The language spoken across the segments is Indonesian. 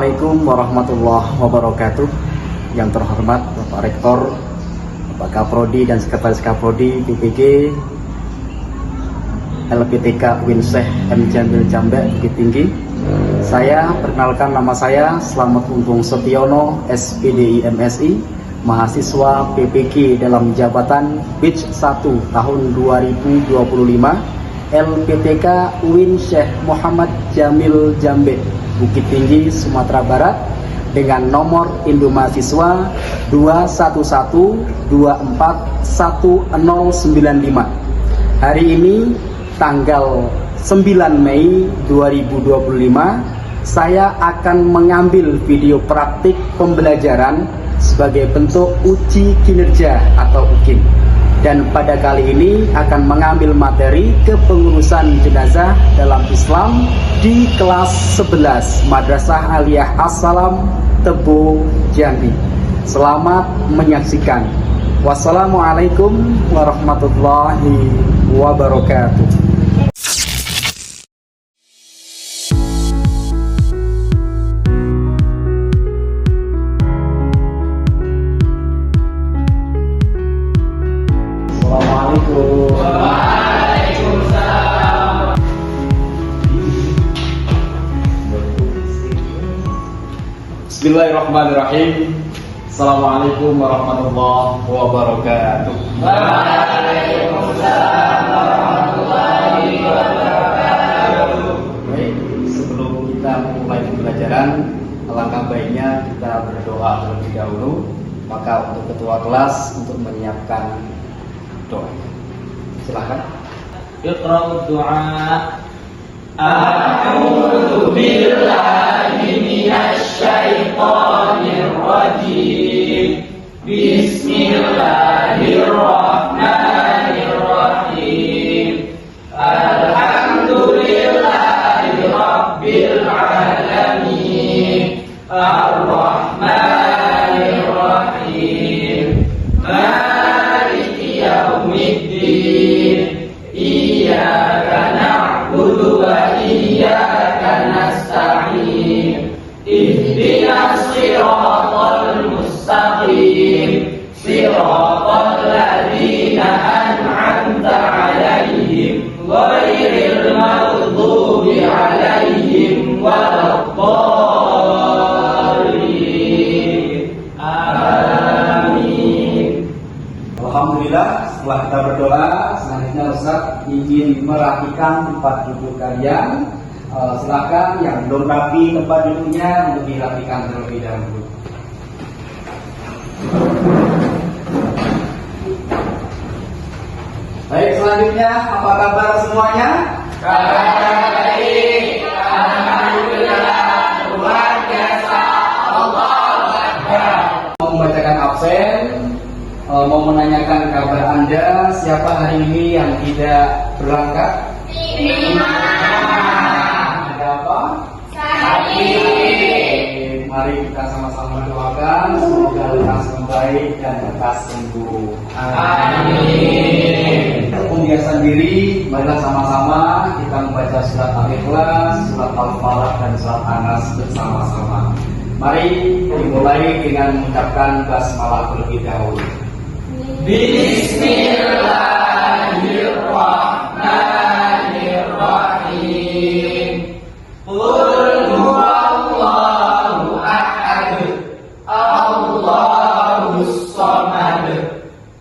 Assalamualaikum warahmatullahi wabarakatuh. Yang terhormat Bapak Rektor, Bapak Kaprodi dan Sekretaris Kaprodi PPG LPTK UIN Syekh M. Jamil Jambek Bukit Tinggi. Saya perkenalkan, nama saya Slamet Untung Setiono, SPDI MSI, mahasiswa PPG dalam jabatan Batch 1 tahun 2025 LPTK UIN Syekh Muhammad Jamil Jambek Bukit Tinggi, Sumatera Barat, dengan nomor induk mahasiswa 211241095. Hari ini tanggal 9 Mei 2025, saya akan mengambil video praktik pembelajaran sebagai bentuk uji kinerja atau UKIN. Dan pada kali ini akan mengambil materi kepengurusan jenazah dalam Islam di kelas 11 Madrasah Aliyah As-Salam, Tebo, Jambi. Selamat menyaksikan. Wassalamualaikum warahmatullahi wabarakatuh. Bismillahirrahmanirrahim. Assalamualaikum warahmatullahi wabarakatuh. Waalaikumsalam warahmatullahi wabarakatuh. Baik, sebelum kita mulai pembelajaran, alangkah baiknya kita berdoa terlebih dahulu. Maka untuk ketua kelas untuk menyiapkan doa. Silakan. Iqra'ud du'a. A'udzu billahi minasy syaithanir rajim. Bismillahirrahmanirrahim. Alhamdulillahi rabbil alamin. Ar-Rahmanir Rahim. Maliki yaumiddin. Iyyaka na'budu wa iyyaka nasta'in. Ihdinas siratal mustaqim. Siratal ladzina an'amta 'alaihim ghairil maghdubi 'alaihim waladdallin. Amin. Alhamdulillah, setelah kita berdoa, selanjutnya Ustaz ingin merapikan tempat duduk kalian. Silakan yang belum rapi tempat duduknya untuk dirapikan terlebih dahulu. Baik, selanjutnya apa kabar semuanya? Kabar baik, alhamdulillah, luar biasa, Allahu Akbar. Mau membacakan absen, mau menanyakan kabar Anda, siapa hari ini yang tidak berangkat? Ada apa? Sakit. Mari kita sama-sama doakan semoga lekas membaik dan lekas sembuh. Amin. Pembiasan diri, marilah sama-sama kita membaca surat Al-Ikhlas, surat Al-Falaq dan surat An-Nas bersama-sama. Mari dimulai dengan mengucapkan basmalah terlebih dahulu. Bismillahirrahmanirrahim. Qul huwallahu ahad. Allahus samad.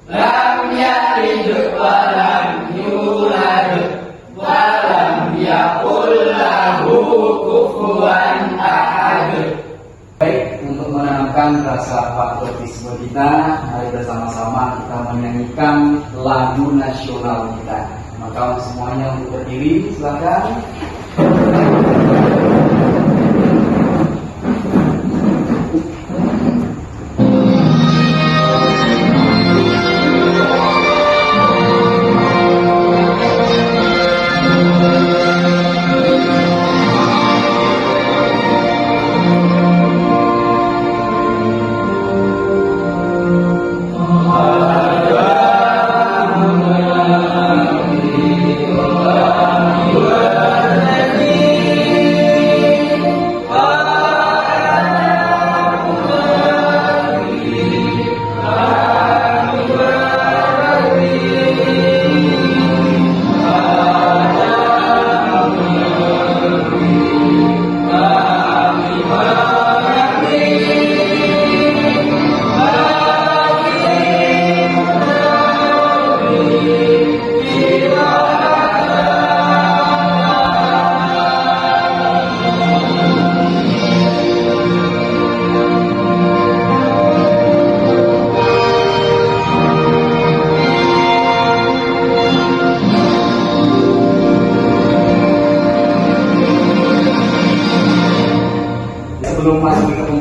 Lam yalid wa lam yulad wa lam yakul lahu kufuwan ahad. Baik, untuk menanamkan rasa patriotisme kita, mari bersama-sama kita menyanyikan lagu nasional kita. Maka semuanya untuk berdiri, silakan. Alhamdulillah.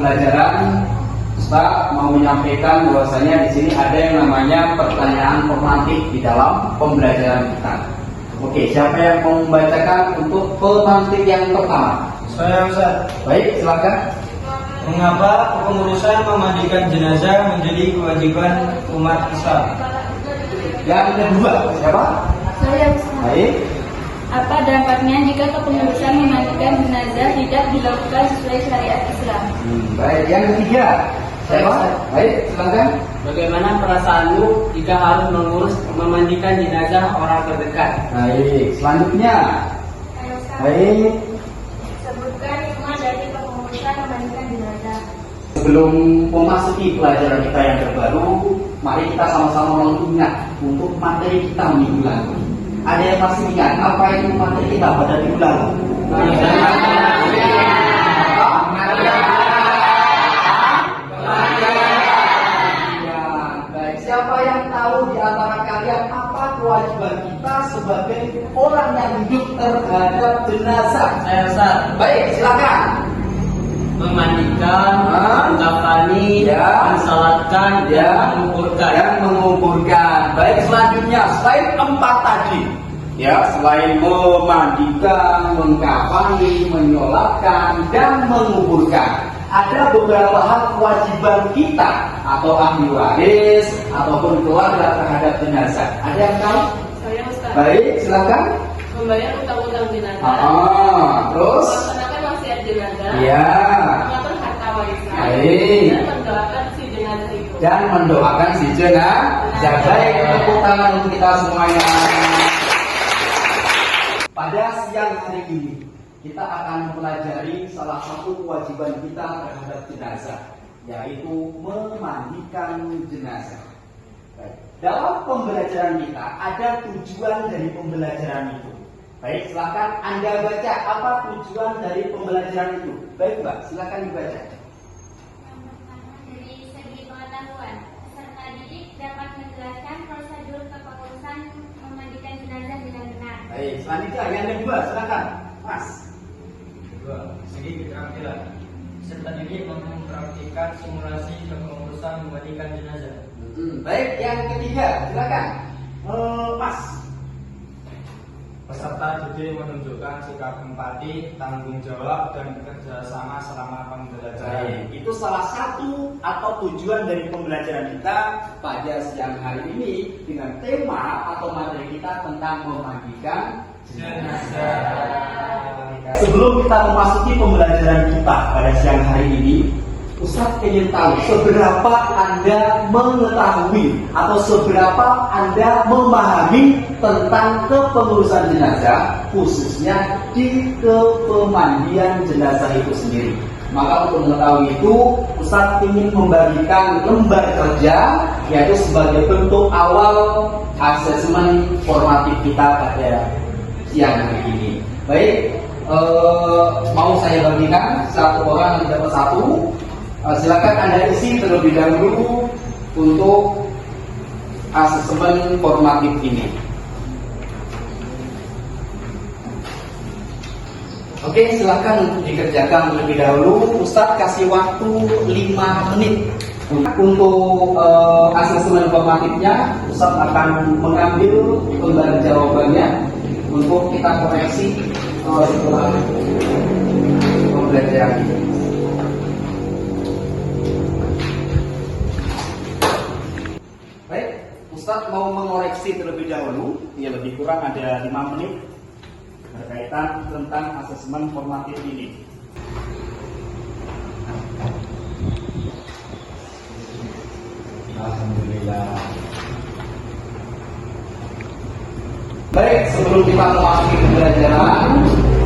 pembelajaran, Ustaz mau menyampaikan bahwasanya di sini ada yang namanya pertanyaan pemantik di dalam pembelajaran kita. Oke, siapa yang mau membacakan untuk pemantik yang pertama? Saya Ustaz. Baik, silakan. Mengapa kepengurusan memandikan jenazah menjadi kewajiban umat Islam? Yang kedua, siapa? Saya Ustaz. Baik. Apa dampaknya jika kepengurusan memandikan jenazah tidak dilakukan sesuai syariat Islam? Baik, yang ketiga, siapa? Baik, silakan. Bagaimana perasaanmu jika harus mengurus memandikan jenazah orang terdekat? Baik, selanjutnya. Saya Ustaz. Baik. Sebutkan hikmah dari kepengurusan memandikan jenazah. Sebelum memasuki pelajaran kita yang terbaru, mari kita sama-sama mengingat untuk materi kita minggu lalu. Ada yang masih ingat apa itu materi kita pada minggu lalu? Baik, siapa yang tahu di antara kalian apa kewajiban kita sebagai orang yang hidup terhadap jenazah? Saya Ustaz. Baik, silakan. Memandikan, mengkafani, Ya. mensalatkan, Ya. dan menguburkan. Dan menguburkan. Baik, selanjutnya selain 4 tadi, ya, selain memandikan, mengkafani, menyolatkan, dan menguburkan, ada beberapa hal kewajiban kita atau ahli waris ataupun keluarga terhadap jenazah. Ada yang tahu? Saya Ustaz. Baik, silakan. Membayar utang-utang jenazah. Terus, Melaksanakan wasiat jenazah. ya, Mengatur harta warisan. Baik. Dan mendoakan si jenazah itu. dan mendoakan si jenazah. Baik, tepuk tangan untuk kita semuanya. Pada siang hari ini kita akan mempelajari salah satu kewajiban kita terhadap jenazah, yaitu memandikan jenazah. Baik. Dalam pembelajaran kita ada tujuan dari pembelajaran itu. Baik, silakan Anda baca apa tujuan dari pembelajaran itu. Baik, Mbak, silakan dibaca. Yang pertama dari segi pengetahuan, peserta didik dapat menjelaskan prosedur kepengurusan memandikan jenazah dengan benar. Baik, selanjutnya yang kedua, silakan, Mas. Kedua, segi keterampilan. Peserta didik mampu mempraktikkan simulasi kepengurusan memandikan jenazah. Baik, yang ketiga, silakan, Mas. Peserta didik menunjukkan sikap empati, tanggung jawab, dan kerjasama selama pembelajaran. Baik, itu salah satu atau tujuan dari pembelajaran kita pada siang hari ini dengan tema atau materi kita tentang memandikan jenazah. Sebelum kita memasuki pembelajaran kita pada siang hari ini, Ustadz ingin tahu seberapa Anda mengetahui atau seberapa Anda memahami tentang kepengurusan jenazah, khususnya di kepemandian jenazah itu sendiri. Maka untuk mengetahui itu, Ustadz ingin membagikan lembar kerja, yaitu sebagai bentuk awal asesmen formatif kita pada siang hari ini. Baik, mau saya bagikan satu orang yang dapat satu. Silakan Anda isi terlebih dahulu untuk asesmen formatif ini. Oke, silakan untuk dikerjakan terlebih dahulu. Ustadz kasih waktu 5 menit untuk asesmen formatifnya. Ustadz akan mengambil lembar jawabannya untuk kita koreksi setelah pembelajaran ini. Baik, Ustadz mau mengoreksi terlebih dahulu, ya lebih kurang ada 5 menit berkaitan tentang asesmen formatif ini. Alhamdulillah. Baik, sebelum kita memasuki pembelajaran,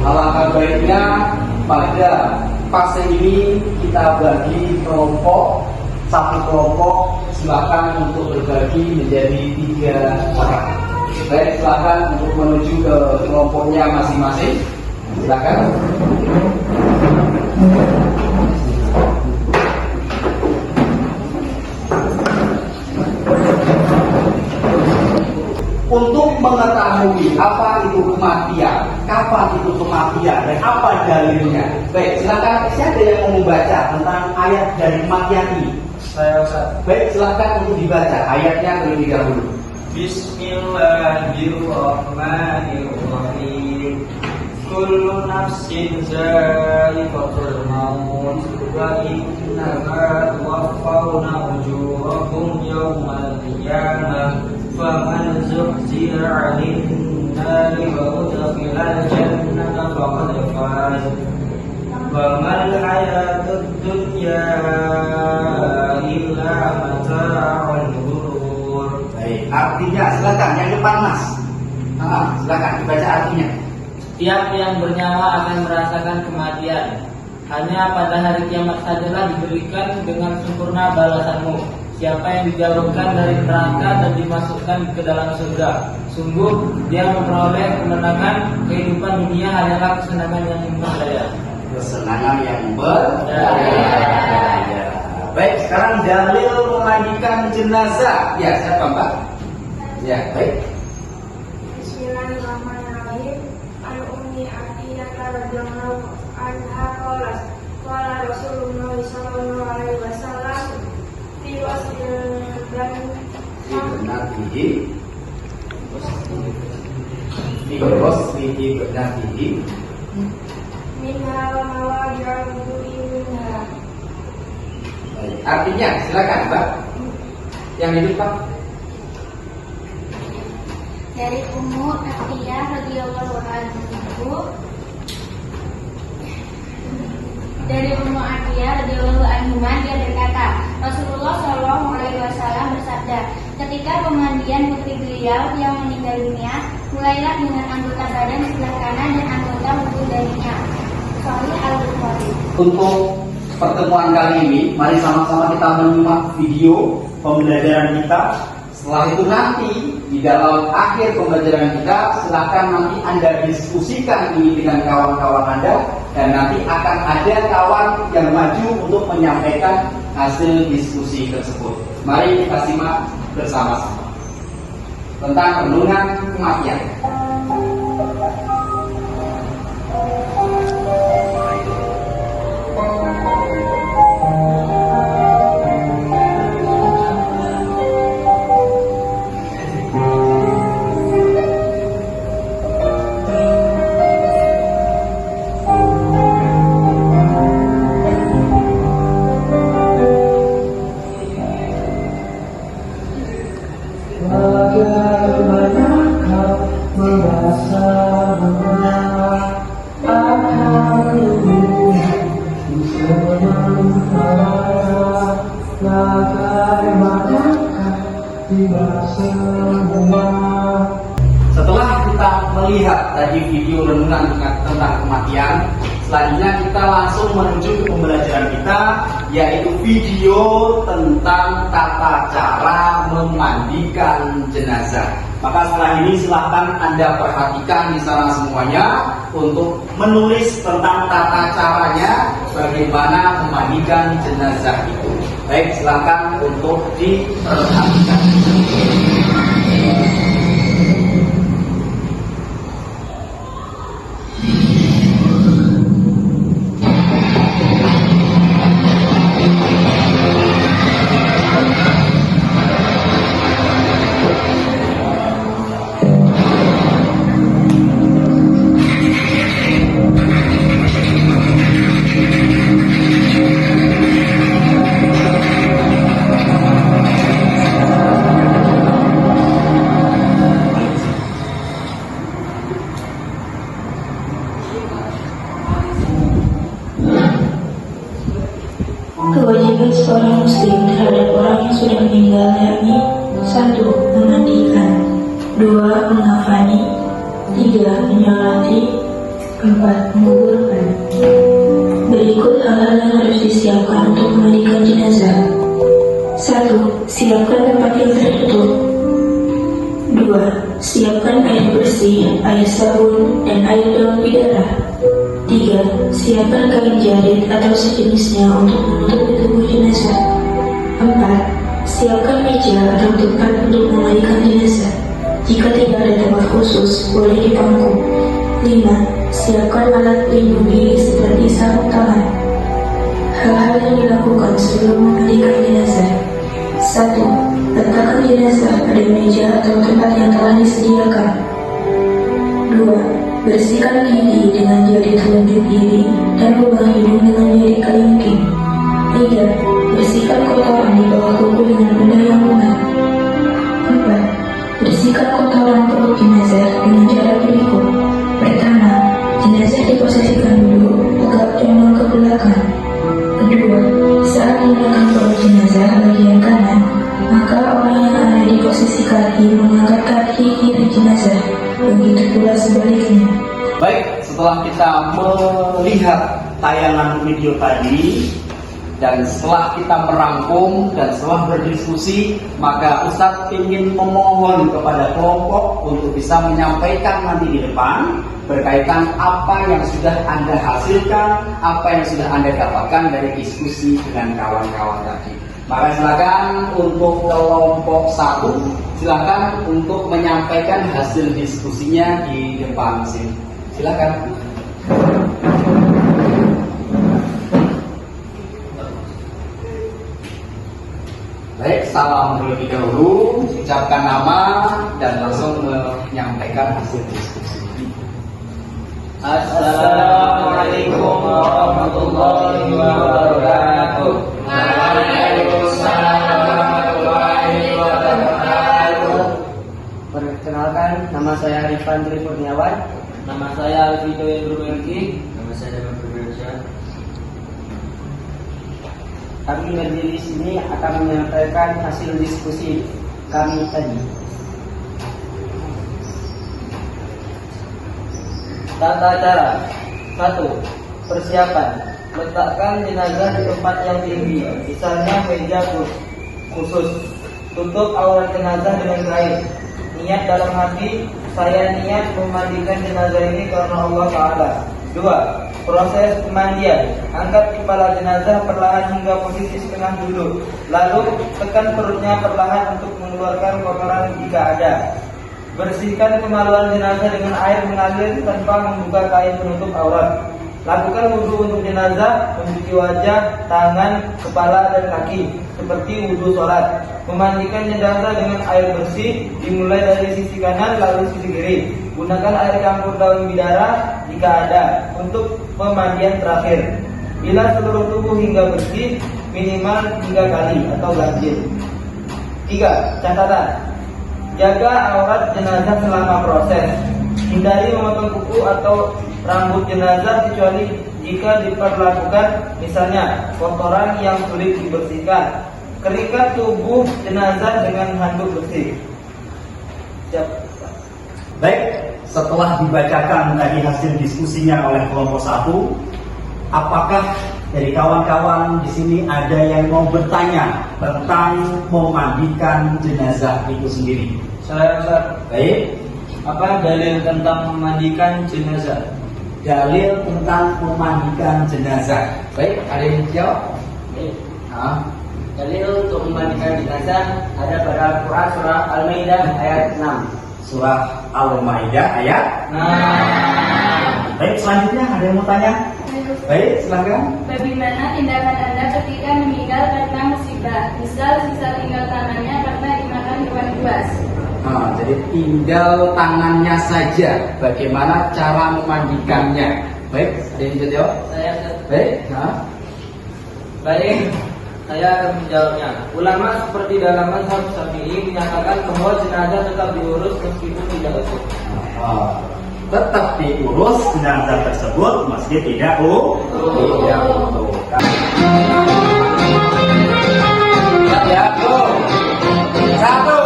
alangkah baiknya pada fase ini kita bagi kelompok. Satu kelompok silakan untuk berbagi menjadi 3 orang. Baik, silakan untuk menuju ke kelompoknya masing-masing. Silakan. Untuk mengetahui apa itu kematian kapan itu kematian dan apa dalilnya. Baik, silakan siapa yang mau membaca tentang ayat dari kematian ini? Saya Ustaz. Baik, silakan untuk dibaca ayatnya terlebih dahulu. Bismillahirrahmanirrahim. Kullu nafsin za'iqatul maut wa innama tuwaffawna ujurakum yawmal qiyamah faman zuhziha 'anil nari wa udkhilal jannata faqad faz wa mal hayatud dunya illa mata'ul ghurur. Baik, artinya silakan yang depan Mas. Silakan dibaca artinya. Tiap yang bernyawa akan merasakan kematian. Hanya pada hari kiamat sajalah diberikan dengan sempurna balasanmu. Siapa yang dijauhkan dari neraka dan dimasukkan ke dalam surga, sungguh dia memperoleh kemenangan. Kehidupan dunia hanyalah kesenangan yang berdaya. Kesenangan yang berdaya. Baik, sekarang dalil memandikan jenazah. Ya, siapa Mbak? Ya, baik. Bismillahirrahmanirrahim. An Ummi Atiyah radhiyallahu anha qalat qala Rasulullah sallallahu alaihi wasallam fi wasfil Ibnatihi ibnatihi minha wa mawadi'ul wudu'i minha. Baik, artinya silakan Mbak. Yang di depan. Dari Ummu Atiyah radhiyallahu anhu. Dari Ummu Atiyah radhiyallahu anha dia berkata, Rasulullah Shallallahu alaihi wasallam bersabda, ketika pemandian putri beliau yang meninggal dunia, mulailah dengan anggota badan sebelah kanan dan anggota wudhu darinya. Sahih Al-Bukhari. Untuk pertemuan kali ini, mari sama-sama kita menyimak video pembelajaran kita. Setelah itu nanti di dalam akhir pembelajaran kita, silakan nanti Anda diskusikan ini dengan kawan-kawan Anda, dan nanti akan ada kawan yang maju untuk menyampaikan hasil diskusi tersebut. Mari kita simak bersama-sama tentang renungan kematian. Setelah kita melihat tadi video renungan tentang kematian, selanjutnya kita langsung menuju ke pembelajaran kita, yaitu video tentang tata cara memandikan jenazah. Maka setelah ini silahkan Anda perhatikan di sana semuanya untuk menulis tentang tata caranya bagaimana memandikan jenazah itu. Baik, silakan untuk diperhatikan. Kewajiban seorang muslim terhadap orang yang sudah meninggal yakni 1. Memandikan, 2. mengkafani, 3. menyolati, 4. menguburkan. Berikut hal-hal yang harus disiapkan untuk memandikan jenazah. 1. Siapkan tempat yang tertutup. 2. Siapkan air bersih, air sabun, dan air daun berdarah. 3. Siapkan kain jarit atau sejenisnya untuk menutupi tubuh jenazah. 4. Siapkan meja atau tempat untuk memandikan jenazah. Jika tidak ada tempat khusus, boleh di pangku. 5. Siapkan alat pelindung diri seperti sarung tangan. Hal-hal yang dilakukan sebelum memandikan jenazah. 1. Letakkan jenazah pada meja atau tempat yang telah disediakan. 2. Bersihkan gigi dengan jari telunjuk kiri dan lubang hidung dengan jari kelingking. 3. Bersihkan kotoran di bawah kuku dengan benda yang lunak. 4. Bersihkan kotoran perut jenazah dengan cara berikut. Pertama, jenazah diposisikan dulu tegak condong ke belakang. Kedua, saat menggunakan perut jenazah bagian kanan, maka orang yang ada di posisi kaki mengangkat kaki kiri jenazah. Begitu pula sebaliknya. Baik, setelah kita melihat tayangan video tadi dan setelah kita merangkum dan setelah berdiskusi, maka Ustadz ingin memohon kepada kelompok untuk bisa menyampaikan nanti di depan berkaitan apa yang sudah Anda hasilkan, apa yang sudah Anda dapatkan dari diskusi dengan kawan-kawan tadi. Maka silakan untuk kelompok 1, silakan untuk menyampaikan hasil diskusinya di depan sini. Silakan. Baik, salam terlebih dahulu, ucapkan nama dan langsung menyampaikan hasil diskusi. Assalamualaikum warahmatullahi wabarakatuh. Waalaikumsalam warahmatullahi wabarakatuh. Perkenalkan, nama saya Arifan Tri Kurniawan. Nama saya Alvito Yendrumelki. Nama saya Daman Berberja. Kami berdiri di sini akan menyampaikan hasil diskusi kami tadi. Tata cara. 1. Persiapan. Letakkan jenazah di tempat yang tinggi, misalnya meja khusus. Tutup aurat jenazah dengan kain. Niat dalam hati, saya niat memandikan jenazah ini karena Allah Ta'ala. 2. Proses pemandian. Angkat kepala jenazah perlahan hingga posisi setengah duduk. Lalu tekan perutnya perlahan untuk mengeluarkan kotoran jika ada. Bersihkan kemaluan jenazah dengan air mengalir tanpa membuka kain penutup aurat. Lakukan wudhu untuk jenazah, mencuci wajah, tangan, kepala, dan kaki seperti wudhu sholat. Memandikan jenazah dengan air bersih, dimulai dari sisi kanan lalu sisi kiri. Gunakan air campur daun bidara jika ada untuk pemandian terakhir. Bila seluruh tubuh hingga bersih, minimal 3 kali atau ganjil. 3. Catatan. Jaga aurat jenazah selama proses. Hindari memotong kuku atau rambut jenazah kecuali jika diperlakukan, misalnya kotoran yang sulit dibersihkan. Keringkan tubuh jenazah dengan handuk bersih. Baik, setelah dibacakan tadi hasil diskusinya oleh kelompok 1, apakah dari kawan-kawan di sini ada yang mau bertanya tentang memandikan jenazah itu sendiri? Saya Ustaz. Baik, Apa dalil tentang memandikan jenazah? dalil tentang memandikan jenazah. Baik, ada yang jawab? Dalil untuk memandikan jenazah ada pada Al-Quran surah Al-Maidah ayat 6. Surah Al-Maidah ayat. Baik, selanjutnya ada yang mau tanya? Baik, silakan. Bagaimana tindakan Anda ketika meninggal karena musibah? Misal sisa tinggal tangannya karena dimakan hewan buas. Jadi tinggal tangannya saja. Bagaimana cara memandikannya? Baik, ada yang bisa jawab? Saya Baik, Baik, saya akan menjawabnya. Ulama seperti dalam mazhab Syafi'i menyatakan bahwa jenazah tetap diurus meskipun tidak utuh. tetap diurus jenazah tersebut meski tidak utuh. Siap ya, tuh. 1.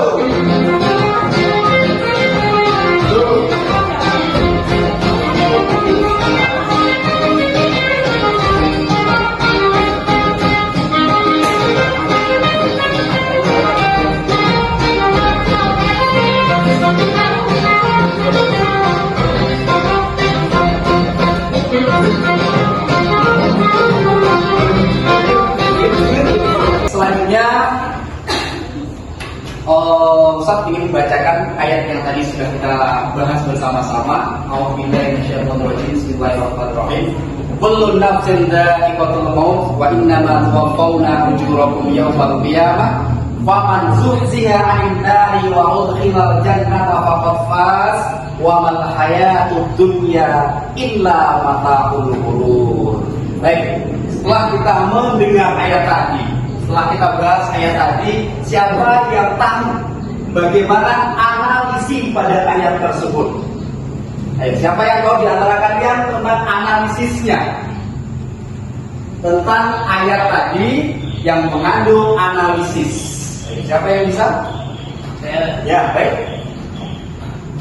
Ustaz ingin membacakan ayat yang tadi sudah kita bahas bersama-sama. A'udzubillahi minasyaitonir rajim. Bismillahirrahmanirrahim. Kullu nafsin dha'iqatul maut wa innama tuwaffawna ujurakum yawmal qiyamah. Faman zuhziha 'anil nari wa udkhilal jannata faqad faz wa mal hayatud dunya illa mata'ul ghurur. Baik, setelah kita mendengar ayat tadi, setelah kita bahas ayat tadi, siapa yang tahu bagaimana analisis pada ayat tersebut? Ayo, siapa yang tahu di antara kalian tentang analisisnya? Tentang ayat tadi yang mengandung analisis. Ayo, siapa yang bisa? Saya. Ya, baik.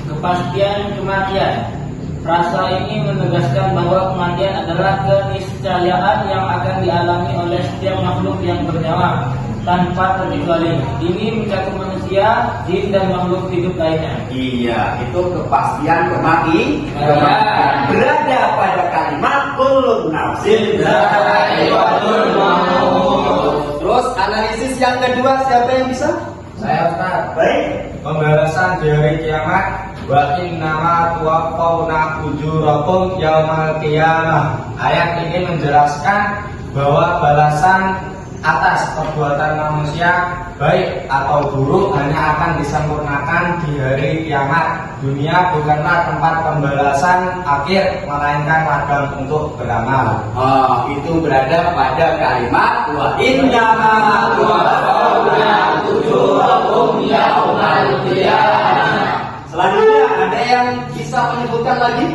Kepastian kematian. Frasa ini menegaskan bahwa kematian adalah keniscayaan yang akan dialami oleh setiap makhluk yang bernyawa tanpa terkecuali. Ini mencakup manusia, jin dan makhluk hidup lainnya. Iya, itu kepastian kematian. Ya. Berada pada kalimat kullu nafsin dha'iqatul maut. Terus analisis yang kedua siapa yang bisa? Saya Ustaz. Baik. Pembalasan di hari kiamat. Wa innama tuwaffawna ujurakum yaumal qiyamah. Ayat ini menjelaskan bahwa balasan atas perbuatan manusia baik atau buruk hanya akan disempurnakan di hari kiamat. Dunia bukanlah tempat pembalasan akhir, melainkan ladang untuk beramal. Itu berada pada kalimat wa innama tuwaffawna ujurakum yaumal qiyamah. Selanjutnya ada yang bisa menyebutkan lagi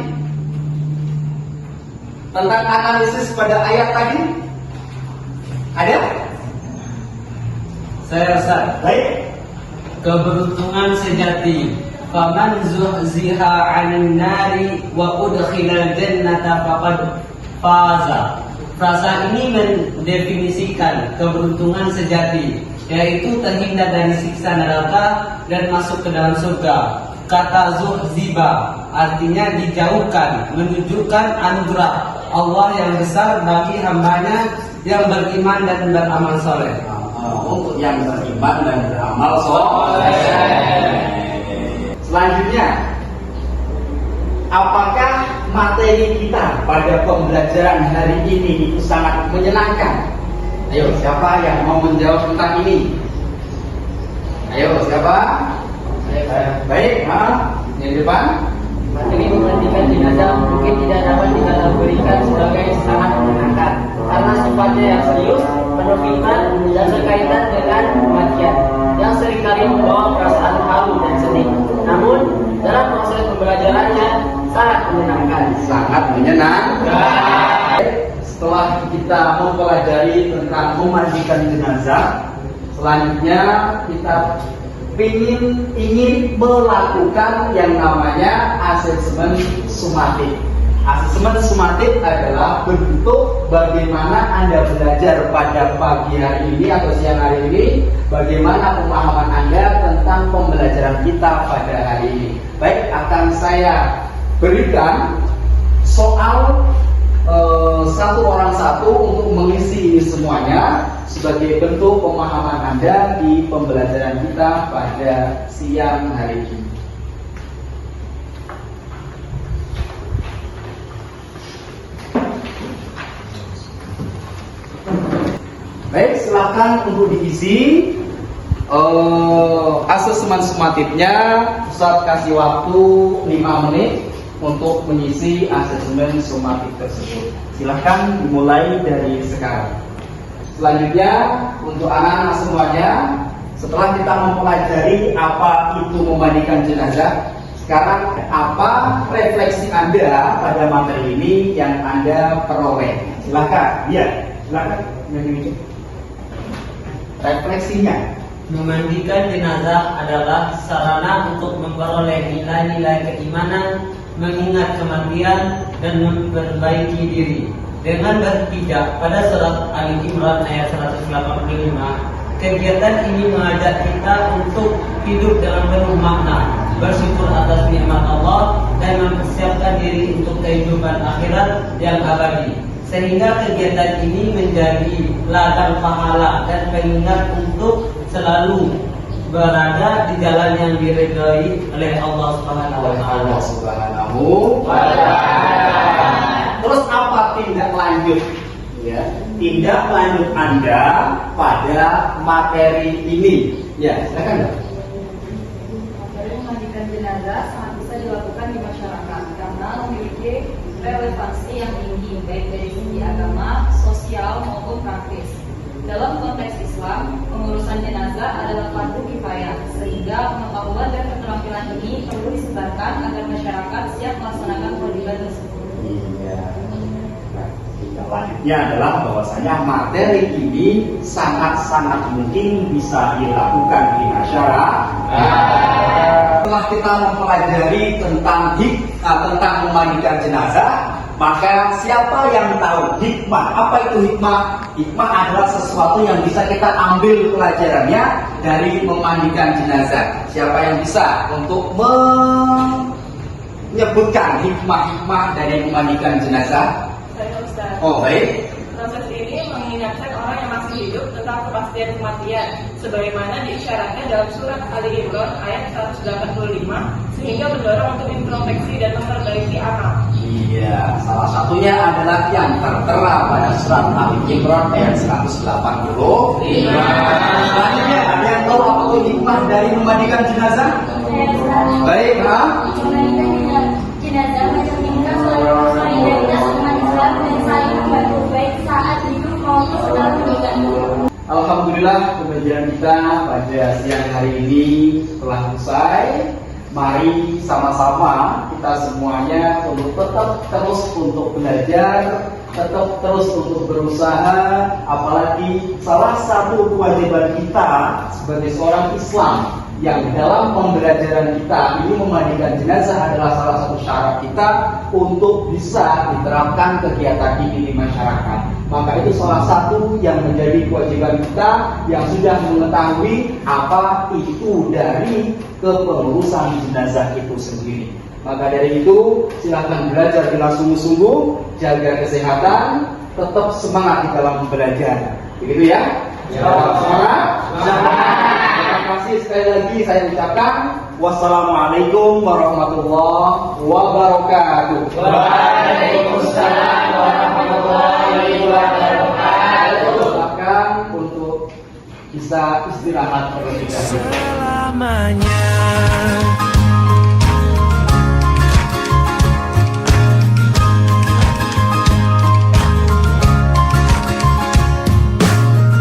tentang analisis pada ayat tadi? Ada? Saya rasa Baik. keberuntungan sejati. Faman zuhziha 'anil nari wa udkhilal jannata faqad faza. Frasa ini mendefinisikan keberuntungan sejati, yaitu terhindar dari siksa neraka dan masuk ke dalam surga. Kata zuhziba artinya dijauhkan, menunjukkan anugerah Allah yang besar bagi hambanya yang beriman dan beramal soleh. Untuk yang beriman dan beramal soleh. Selanjutnya, apakah materi kita pada pembelajaran hari ini itu sangat menyenangkan? Ayo, siapa yang mau menjawab tentang ini? Ayo, siapa? Baik, yang di depan. Materi memandikan jenazah mungkin tidak dapat dikategorikan sebagai sangat menyenangkan karena sifatnya yang serius, penuh hikmat dan berkaitan dengan kematian yang seringkali membawa perasaan haru dan sedih. Namun dalam proses pembelajarannya sangat menyenangkan. Sangat menyenangkan. Setelah kita mempelajari tentang memandikan jenazah, selanjutnya kita ingin melakukan yang namanya asesmen sumatif. Asesmen sumatif adalah bentuk bagaimana Anda belajar pada pagi hari ini atau siang hari ini, bagaimana pemahaman Anda tentang pembelajaran kita pada hari ini. Baik, akan saya berikan soal satu orang satu untuk mengisi semuanya sebagai bentuk pemahaman Anda di pembelajaran kita pada siang hari ini. Baik, silakan untuk diisi asesmen sumatifnya. Ustaz kasih waktu 5 menit untuk mengisi asesmen sumatif tersebut. Silahkan dimulai dari sekarang. Selanjutnya untuk anak-anak semuanya, setelah kita mempelajari apa itu memandikan jenazah, sekarang apa refleksi Anda pada materi ini yang Anda peroleh? Silahkan, silahkan. Refleksinya. Memandikan jenazah adalah sarana untuk memperoleh nilai-nilai keimanan, mengingat kematian, dan memperbaiki diri. Dengan berpijak pada surat Ali Imran ayat 185, kegiatan ini mengajak kita untuk hidup dalam penuh makna, bersyukur atas nikmat Allah, dan mempersiapkan diri untuk kehidupan akhirat yang abadi. Sehingga kegiatan ini menjadi ladang pahala dan pengingat untuk selalu berada di jalan yang diridhoi oleh Allah Subhanahu wa taala. Allah Subhanahu wa taala. Terus apa tindak lanjut? Ya, tindak lanjut Anda pada materi ini. Ya, silakan. Materi memandikan jenazah sangat bisa dilakukan di masyarakat karena memiliki relevansi yang tinggi baik dari segi agama, sosial maupun praktis. Dalam konteks Islam, pengurusan jenazah adalah fardu kifayah, sehingga pengetahuan dan keterampilan ini perlu disebarkan agar masyarakat siap melaksanakan kewajiban tersebut. Iya. Nah, selanjutnya adalah bahwasanya materi ini sangat-sangat mungkin bisa dilakukan di masyarakat. Setelah kita mempelajari tentang memandikan jenazah, maka siapa yang tahu hikmah? Apa itu hikmah? Hikmah adalah sesuatu yang bisa kita ambil pelajarannya dari memandikan jenazah. Siapa yang bisa untuk menyebutkan hikmah-hikmah dari memandikan jenazah? Saya Ustaz. Oh, baik. Proses ini mengingatkan orang yang masih hidup tentang kepastian kematian, sebagaimana diisyaratkan dalam surat Ali Imran ayat 185, sehingga mendorong untuk introspeksi dan memperbaiki amal. Iya, salah satunya adalah yang tertera pada surat Ali Imran ayat 180. Selanjutnya, ada yang tahu apa itu hikmah dari memandikan jenazah? Baik, Memandikan jenazah mencerminkan solidaritas umat Islam dan saling membantu baik saat hidup maupun setelah meninggal. Alhamdulillah pengajian kita pada siang hari ini telah usai. Mari sama-sama kita semuanya untuk tetap terus untuk belajar, tetap terus untuk berusaha. Apalagi salah satu kewajiban kita sebagai seorang Islam yang dalam pembelajaran kita ini memandikan jenazah adalah salah satu syarat kita untuk bisa diterapkan kegiatan ini di masyarakat. Maka itu salah satu yang menjadi kewajiban kita yang sudah mengetahui apa itu dari kepengurusan jenazah itu sendiri. Maka dari itu silahkan belajar dengan sungguh-sungguh, jaga kesehatan, tetap semangat di dalam belajar. Begitu ya? Semangat. Terima kasih sekali lagi saya ucapkan. Wassalamualaikum warahmatullahi wabarakatuh. Waalaikumsalam warahmatullahi wabarakatuh. Silakan untuk bisa istirahat terlebih dahulu. Selamanya.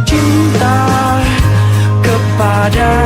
Cinta kepada